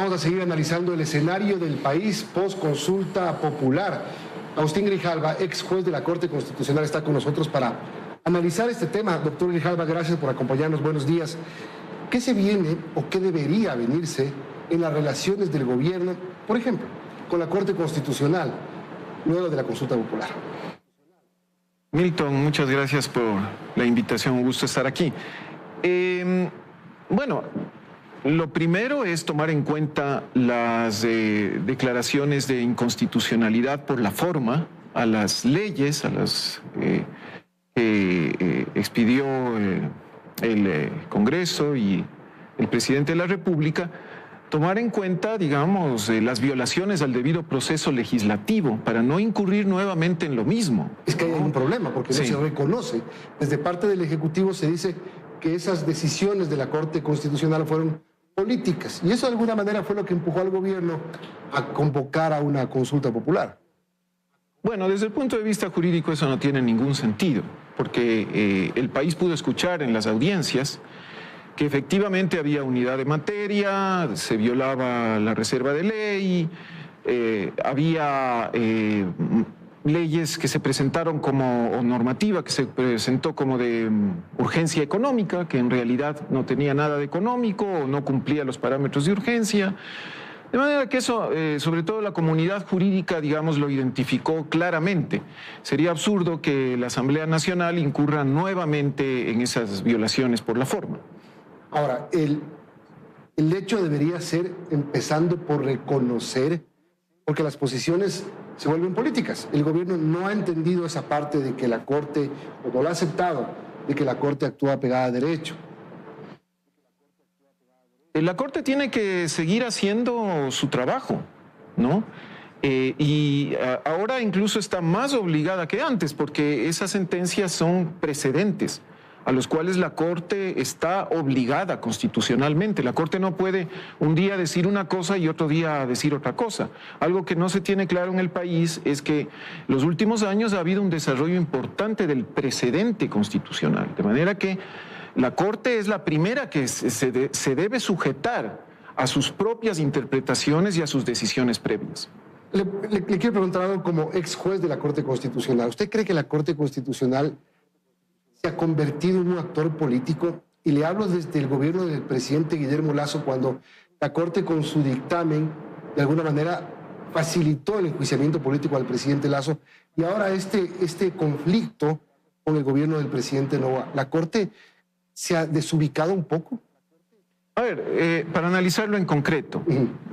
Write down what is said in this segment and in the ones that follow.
Vamos a seguir analizando el escenario del país post-consulta popular. Agustín Grijalva, ex juez de la Corte Constitucional, está con nosotros para analizar este tema. Doctor Grijalva, gracias por acompañarnos. Buenos días. ¿Qué se viene o qué debería venirse en las relaciones del gobierno, por ejemplo, con la Corte Constitucional, luego de la consulta popular? Milton, muchas gracias por la invitación. Un gusto estar aquí. Bueno, lo primero es tomar en cuenta las declaraciones de inconstitucionalidad por la forma a las leyes, a las que expidió el Congreso y el presidente de la República, tomar en cuenta, digamos, las violaciones al debido proceso legislativo para no incurrir nuevamente en lo mismo. Es que hay un problema porque no se reconoce. Desde parte del Ejecutivo se dice que esas decisiones de la Corte Constitucional fueron políticas. Y eso de alguna manera fue lo que empujó al gobierno a convocar a una consulta popular. Bueno, desde el punto de vista jurídico eso no tiene ningún sentido, porque el país pudo escuchar en las audiencias que efectivamente había unidad de materia, se violaba la reserva de ley, había leyes que se presentaron como, o normativa que se presentó como de urgencia económica, que en realidad no tenía nada de económico o no cumplía los parámetros de urgencia. De manera que eso, sobre todo la comunidad jurídica, digamos, lo identificó claramente. Sería absurdo que la Asamblea Nacional incurra nuevamente en esas violaciones por la forma. Ahora, el hecho debería ser empezando por reconocer, porque las posiciones se vuelven políticas. El gobierno no ha entendido esa parte de que la Corte, o no lo ha aceptado, de que la Corte actúa pegada a derecho. La Corte tiene que seguir haciendo su trabajo, ¿no? Y ahora incluso está más obligada que antes, porque esas sentencias son precedentes a los cuales la Corte está obligada constitucionalmente. La Corte no puede un día decir una cosa y otro día decir otra cosa. Algo que no se tiene claro en el país es que los últimos años ha habido un desarrollo importante del precedente constitucional, de manera que la Corte es la primera que se debe sujetar a sus propias interpretaciones y a sus decisiones previas. Le quiero preguntar algo como ex juez de la Corte Constitucional. ¿Usted cree que la Corte Constitucional se ha convertido en un actor político? Y le hablo desde el gobierno del presidente Guillermo Lasso, cuando la Corte con su dictamen de alguna manera facilitó el enjuiciamiento político al presidente Lasso, y ahora este conflicto con el gobierno del presidente Noboa. ¿La Corte se ha desubicado un poco? A ver, para analizarlo en concreto,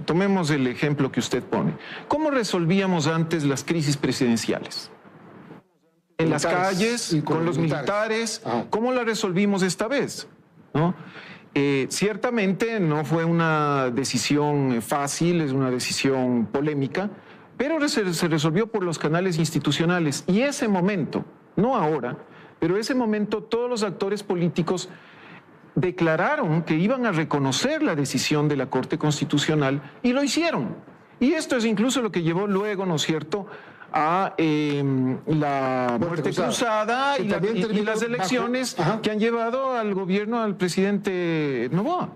tomemos el ejemplo que usted pone. ¿Cómo resolvíamos antes las crisis presidenciales? En las calles, y con los militares. ¿Cómo la resolvimos esta vez? ¿No? Ciertamente no fue una decisión fácil, es una decisión polémica, pero se resolvió por los canales institucionales. Y ese momento, no ahora, pero ese momento todos los actores políticos declararon que iban a reconocer la decisión de la Corte Constitucional y lo hicieron. Y esto es incluso lo que llevó luego, ¿no es cierto?, a la muerte cruzada y las elecciones que han llevado al gobierno al presidente Noboa.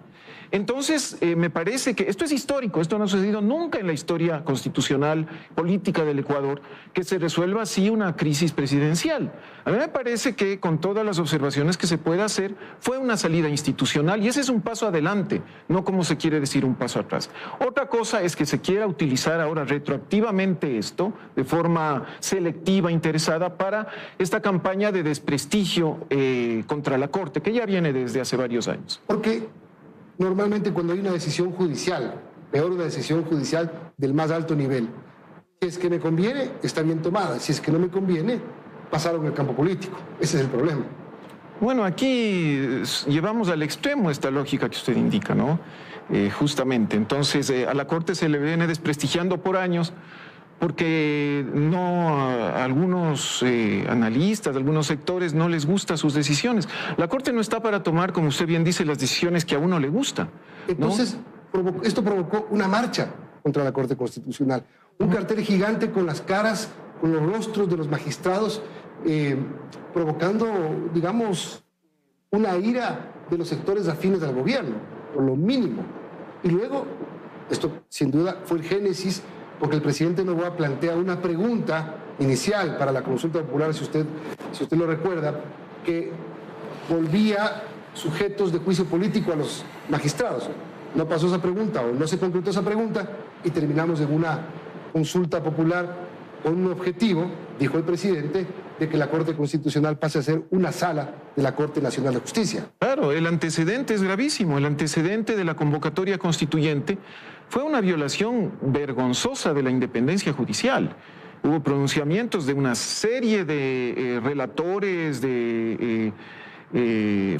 Entonces, me parece que esto es histórico, esto no ha sucedido nunca en la historia constitucional, política del Ecuador, que se resuelva así una crisis presidencial. A mí me parece que con todas las observaciones que se puede hacer, fue una salida institucional y ese es un paso adelante, no como se quiere decir un paso atrás. Otra cosa es que se quiera utilizar ahora retroactivamente esto, de forma selectiva, interesada, para esta campaña de desprestigio contra la Corte, que ya viene desde hace varios años. Porque normalmente cuando hay una decisión judicial, peor una decisión judicial del más alto nivel, si es que me conviene, está bien tomada. Si es que no me conviene, pasaron al campo político. Ese es el problema. Bueno, aquí llevamos al extremo esta lógica que usted indica, ¿no? Justamente. Entonces, a la Corte se le viene desprestigiando por años porque a algunos analistas, a algunos sectores no les gustan sus decisiones. La Corte no está para tomar, como usted bien dice, las decisiones que a uno le gustan, ¿no? Entonces, esto provocó una marcha contra la Corte Constitucional. Un cartel gigante con las caras, con los rostros de los magistrados, provocando, digamos, una ira de los sectores afines al gobierno, por lo mínimo. Y luego Esto, sin duda, fue el génesis, porque el presidente Noboa plantea una pregunta inicial para la consulta popular, si usted lo recuerda, que volvía sujetos de juicio político a los magistrados. No pasó esa pregunta o no se concretó esa pregunta y terminamos en una consulta popular con un objetivo, dijo el presidente, de que la Corte Constitucional pase a ser una sala de la Corte Nacional de Justicia. Claro, el antecedente es gravísimo. El antecedente de la convocatoria constituyente fue una violación vergonzosa de la independencia judicial. Hubo pronunciamientos de una serie de relatores, de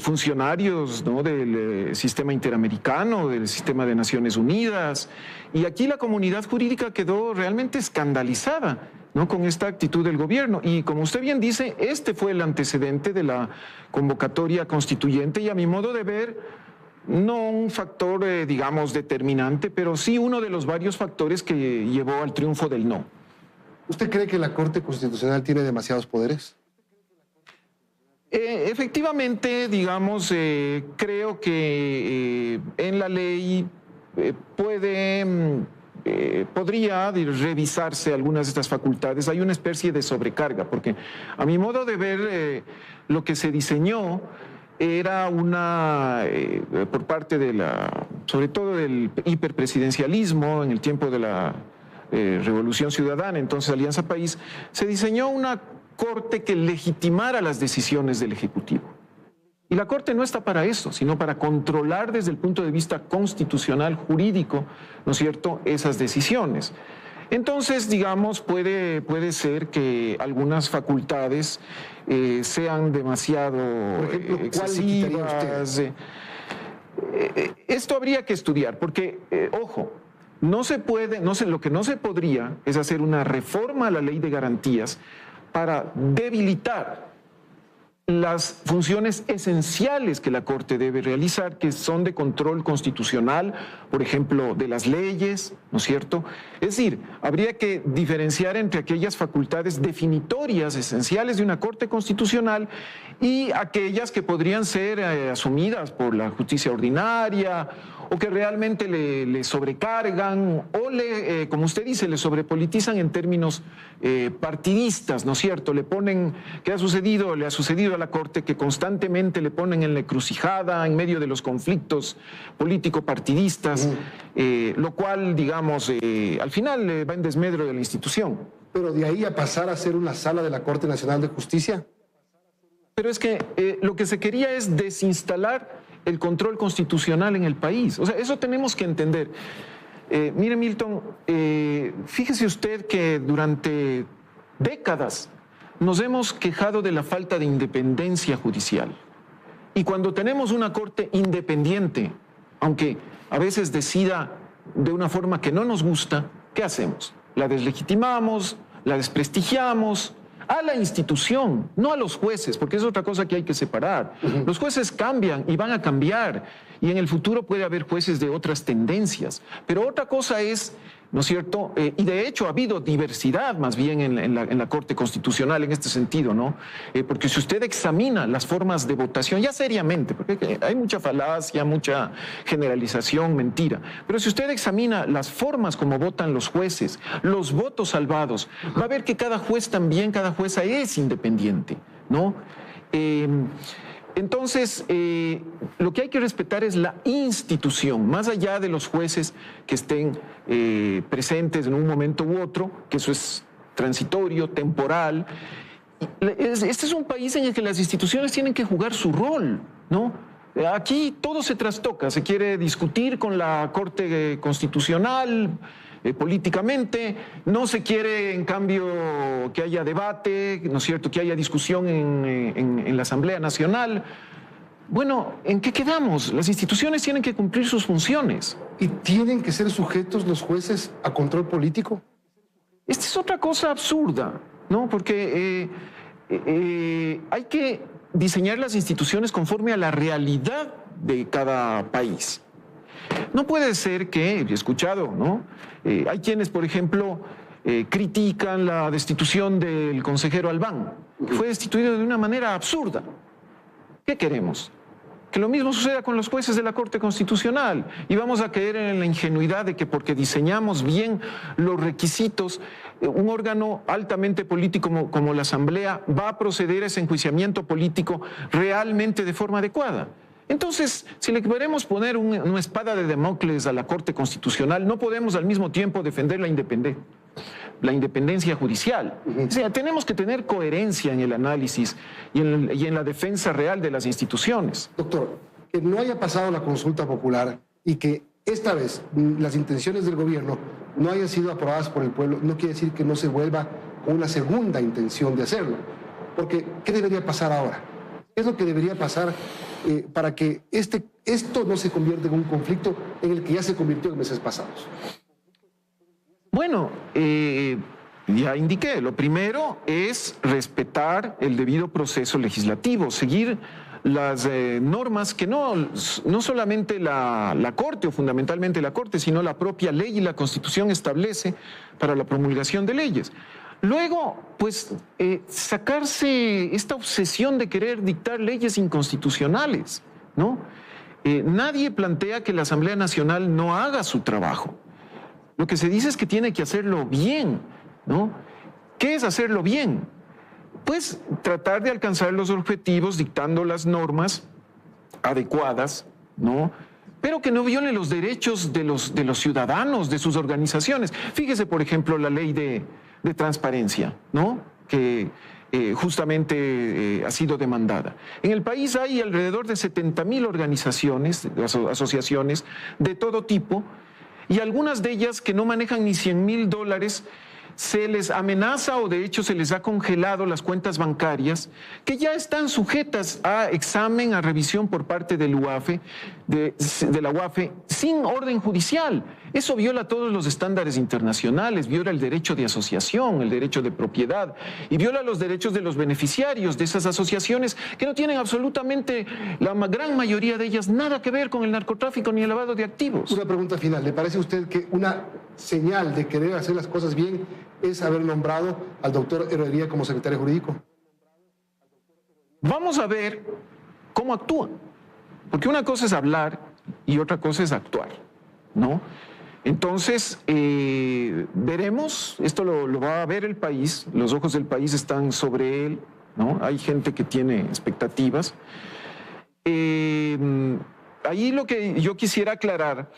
funcionarios, ¿no?, del sistema interamericano, del sistema de Naciones Unidas, y aquí la comunidad jurídica quedó realmente escandalizada, ¿no?, con esta actitud del gobierno. Y como usted bien dice, este fue el antecedente de la convocatoria constituyente y, a mi modo de ver, no un factor, digamos, determinante, pero sí uno de los varios factores que llevó al triunfo del no. ¿Usted cree que la Corte Constitucional tiene demasiados poderes? Efectivamente, digamos, creo que en la ley podría revisarse algunas de estas facultades. Hay una especie de sobrecarga, porque a mi modo de ver, lo que se diseñó era por parte de sobre todo del hiperpresidencialismo en el tiempo de la Revolución Ciudadana, entonces Alianza País, se diseñó una Corte que legitimara las decisiones del Ejecutivo. Y la Corte no está para eso, sino para controlar desde el punto de vista constitucional, jurídico, ¿no es cierto?, esas decisiones. Entonces, digamos, puede ser que algunas facultades sean demasiado Por ejemplo, ¿cuál excesivas. usted? Esto habría que estudiar, porque, ojo, lo que no se podría es hacer una reforma a la ley de garantías para debilitar las funciones esenciales que la Corte debe realizar, que son de control constitucional, por ejemplo, de las leyes, ¿no es cierto? Es decir, habría que diferenciar entre aquellas facultades definitorias esenciales de una Corte Constitucional y aquellas que podrían ser asumidas por la justicia ordinaria o que realmente le sobrecargan o como usted dice, le sobrepolitizan en términos partidistas, ¿no es cierto? Le ha sucedido a la Corte que constantemente le ponen en la encrucijada en medio de los conflictos político-partidistas, lo cual, digamos, al final va en desmedro de la institución. Pero de ahí a pasar a ser una sala de la Corte Nacional de Justicia. Pero es que lo que se quería es desinstalar el control constitucional en el país. O sea, eso tenemos que entender. Mire, Milton, fíjese usted que durante décadas nos hemos quejado de la falta de independencia judicial. Y cuando tenemos una Corte independiente, aunque a veces decida de una forma que no nos gusta, ¿qué hacemos? La deslegitimamos, la desprestigiamos a la institución, no a los jueces, porque es otra cosa que hay que separar. Los jueces cambian y van a cambiar, y en el futuro puede haber jueces de otras tendencias. Pero otra cosa es, ¿no es cierto? Y de hecho ha habido diversidad más bien en la Corte Constitucional en este sentido, ¿no? Porque si usted examina las formas de votación, ya seriamente, porque hay mucha falacia, mucha generalización, mentira, pero si usted examina las formas como votan los jueces, los votos salvados, va a ver que cada juez también, cada jueza es independiente, ¿no? Entonces, lo que hay que respetar es la institución, más allá de los jueces que estén presentes en un momento u otro, que eso es transitorio, temporal. Este es un país en el que las instituciones tienen que jugar su rol, ¿no? Aquí todo se trastoca, se quiere discutir con la Corte Constitucional, políticamente, no se quiere en cambio que haya debate, ¿no es cierto?, que haya discusión en la Asamblea Nacional. Bueno, ¿en qué quedamos? Las instituciones tienen que cumplir sus funciones. ¿Y tienen que ser sujetos los jueces a control político? Esta es otra cosa absurda, ¿no? Porque hay que diseñar las instituciones conforme a la realidad de cada país. No puede ser que, he escuchado, ¿no? Hay quienes, por ejemplo, critican la destitución del consejero Albán, que fue destituido de una manera absurda. ¿Qué queremos? que lo mismo suceda con los jueces de la Corte Constitucional y vamos a caer en la ingenuidad de que porque diseñamos bien los requisitos, un órgano altamente político como la Asamblea va a proceder a ese enjuiciamiento político realmente de forma adecuada. Entonces, si le queremos poner una espada de Damocles a la Corte Constitucional, no podemos al mismo tiempo defender la independencia judicial. O sea, tenemos que tener coherencia en el análisis y en la defensa real de las instituciones. Doctor, que no haya pasado la consulta popular y que esta vez las intenciones del gobierno no hayan sido aprobadas por el pueblo, no quiere decir que no se vuelva con una segunda intención de hacerlo. Porque, ¿qué debería pasar ahora? ¿Qué es lo que debería pasar para que esto no se convierta en un conflicto en el que ya se convirtió en meses pasados? Bueno, ya indiqué, lo primero es respetar el debido proceso legislativo, seguir las normas que no solamente la Corte o fundamentalmente la Corte, sino la propia ley y la Constitución establece para la promulgación de leyes. Luego, pues, sacarse esta obsesión de querer dictar leyes inconstitucionales, ¿no? Nadie plantea que la Asamblea Nacional no haga su trabajo. Lo que se dice es que tiene que hacerlo bien, ¿no? ¿Qué es hacerlo bien? Pues tratar de alcanzar los objetivos dictando las normas adecuadas, ¿no? Pero que no viole los derechos de los ciudadanos, de sus organizaciones. Fíjese, por ejemplo, la ley de transparencia, ¿no? Que justamente ha sido demandada. En el país hay alrededor de 70.000 organizaciones, asociaciones de todo tipo, y algunas de ellas que no manejan ni $100.000, se les amenaza o de hecho se les ha congelado las cuentas bancarias que ya están sujetas a examen, a revisión por parte del UAFE, de la UAFE, sin orden judicial. Eso viola todos los estándares internacionales, viola el derecho de asociación, el derecho de propiedad y viola los derechos de los beneficiarios de esas asociaciones que no tienen absolutamente, la gran mayoría de ellas, nada que ver con el narcotráfico ni el lavado de activos. Una pregunta final. ¿Le parece a usted que una señal de querer hacer las cosas bien es haber nombrado al doctor Heredia como secretario jurídico? Vamos a ver cómo actúan, porque una cosa es hablar y otra cosa es actuar, ¿no? Entonces, veremos, esto lo va a ver el país, los ojos del país están sobre él, ¿no? Hay gente que tiene expectativas. Ahí lo que yo quisiera aclarar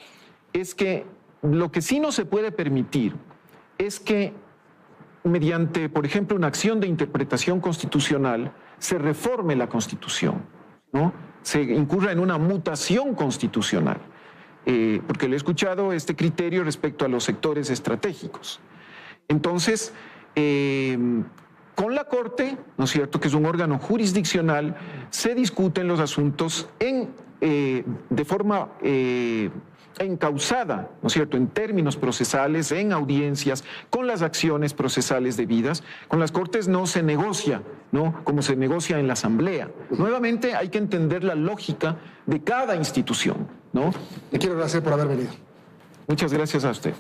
es que lo que sí no se puede permitir es que mediante, por ejemplo, una acción de interpretación constitucional, se reforme la Constitución, ¿no? Se incurra en una mutación constitucional, porque le he escuchado este criterio respecto a los sectores estratégicos. Entonces, con la Corte, ¿no es cierto?, que es un órgano jurisdiccional, se discuten los asuntos de forma encauzada, ¿no es cierto?, en términos procesales, en audiencias, con las acciones procesales debidas. Con las Cortes no se negocia, ¿no?, como se negocia en la Asamblea. Nuevamente hay que entender la lógica de cada institución, ¿no? Le quiero agradecer por haber venido. Muchas gracias a usted.